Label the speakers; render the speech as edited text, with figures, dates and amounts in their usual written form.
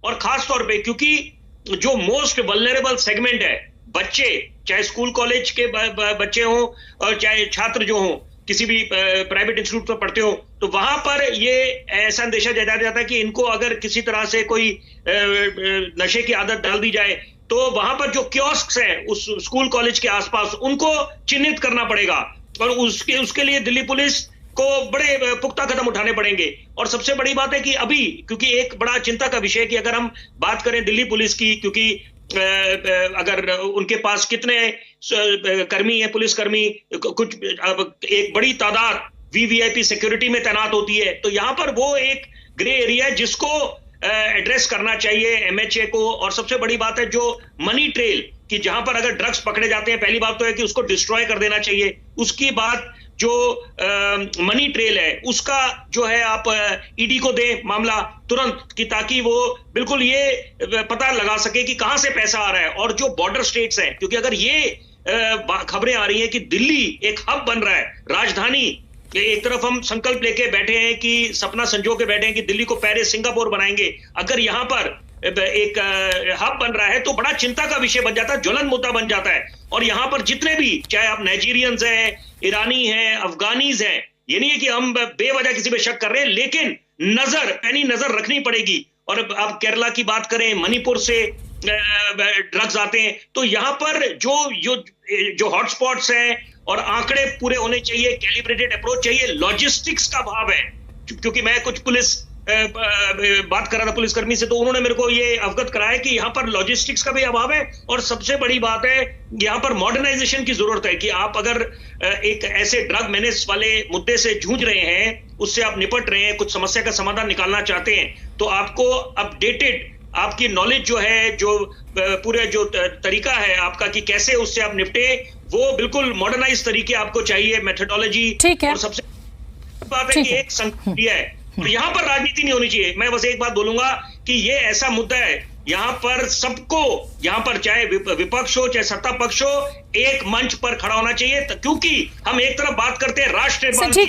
Speaker 1: और खास तौर पे क्योंकि जो मोस्ट वल्नरेबल सेगमेंट है, बच्चे, चाहे स्कूल कॉलेज के बच्चे हों और चाहे छात्र जो हों, किसी भी प्राइवेट इंस्टीट्यूट पर पढ़ते हो, तो वहां पर ये ऐसा अंदेशा जताया जाता है कि इनको अगर किसी तरह से कोई नशे की आदत डाल दी जाए, तो वहां पर जो कियोस्क हैं उस स्कूल कॉलेज के आसपास, उनको चिन्हित करना पड़ेगा और उसके लिए दिल्ली पुलिस को बड़े पुख्ता कदम उठाने पड़ेंगे। और सबसे बड़ी बात है कि अभी, क्योंकि एक बड़ा चिंता का विषय है कि अगर हम बात करें दिल्ली पुलिस की, क्योंकि अगर उनके पास कितने कर्मी हैं, पुलिसकर्मी, कुछ एक बड़ी तादाद वीवीआईपी सिक्योरिटी में तैनात होती है, तो यहां पर वो एक ग्रे एरिया है जिसको एड्रेस करना चाहिए एमएचए को। और सबसे बड़ी बात है जो मनी ट्रेल, कि जहां पर अगर ड्रग्स पकड़े जाते हैं, पहली बात तो है कि उसको डिस्ट्रॉय कर देना चाहिए। उसकी बात जो मनी ट्रेल है उसका जो है आप ईडी को दें मामला तुरंत, कि ताकि वो बिल्कुल ये पता लगा सके कि कहां से पैसा आ रहा है। और जो बॉर्डर स्टेट्स हैं, क्योंकि अगर ये खबरें आ रही हैं कि दिल्ली एक हब बन रहा है, राजधानी, एक तरफ हम संकल्प लेके बैठे हैं कि सपना संजो के बैठे हैं कि दिल्ली को पेरिस, सिंगापुर बनाएंगे, अगर यहां पर एक हब बन रहा है तो बड़ा चिंता का विषय बन जाता है, ज्वलन मुद्दा बन जाता है। और यहां पर जितने भी, चाहे आप नाइजीरियंस हैं, ईरानी हैं, अफगानीज हैं, ये नहीं है कि हम बेवजह किसी पे शक कर रहे हैं, लेकिन पैनी नजर रखनी पड़ेगी। और आप केरला की बात करें, मणिपुर से ड्रग्स आते हैं, तो यहां पर जो हॉटस्पॉट्स हैं और आंकड़े पूरे होने चाहिए, कैलिब्रेटेड अप्रोच चाहिए, लॉजिस्टिक्स का अभाव है। क्योंकि मैं कुछ पुलिस बात कर रहा था पुलिसकर्मी से, तो उन्होंने मेरे को ये अवगत कराया कि यहाँ पर लॉजिस्टिक्स का भी अभाव है। और सबसे बड़ी बात है, यहाँ पर मॉडर्नाइजेशन की जरूरत है कि आप अगर एक ऐसे ड्रग मेनेस वाले मुद्दे से जूझ रहे हैं, उससे आप निपट रहे हैं, कुछ समस्या का समाधान निकालना चाहते हैं, तो आपको अपडेटेड आपकी नॉलेज जो है, जो पूरे जो तरीका है आपका कि कैसे उससे आप निपटे, वो बिल्कुल मॉडर्नाइज तरीके आपको चाहिए, मेथोडोलॉजी। और सबसे बात है कि एक संकट है और यहाँ पर राजनीति नहीं होनी चाहिए। मैं बस एक बात बोलूंगा कि ये ऐसा मुद्दा है, यहाँ पर सबको, यहाँ पर चाहे विपक्ष हो चाहे सत्ता पक्ष हो, एक मंच पर खड़ा होना चाहिए, क्योंकि हम एक तरफ बात करते हैं राष्ट्र निर्माण की।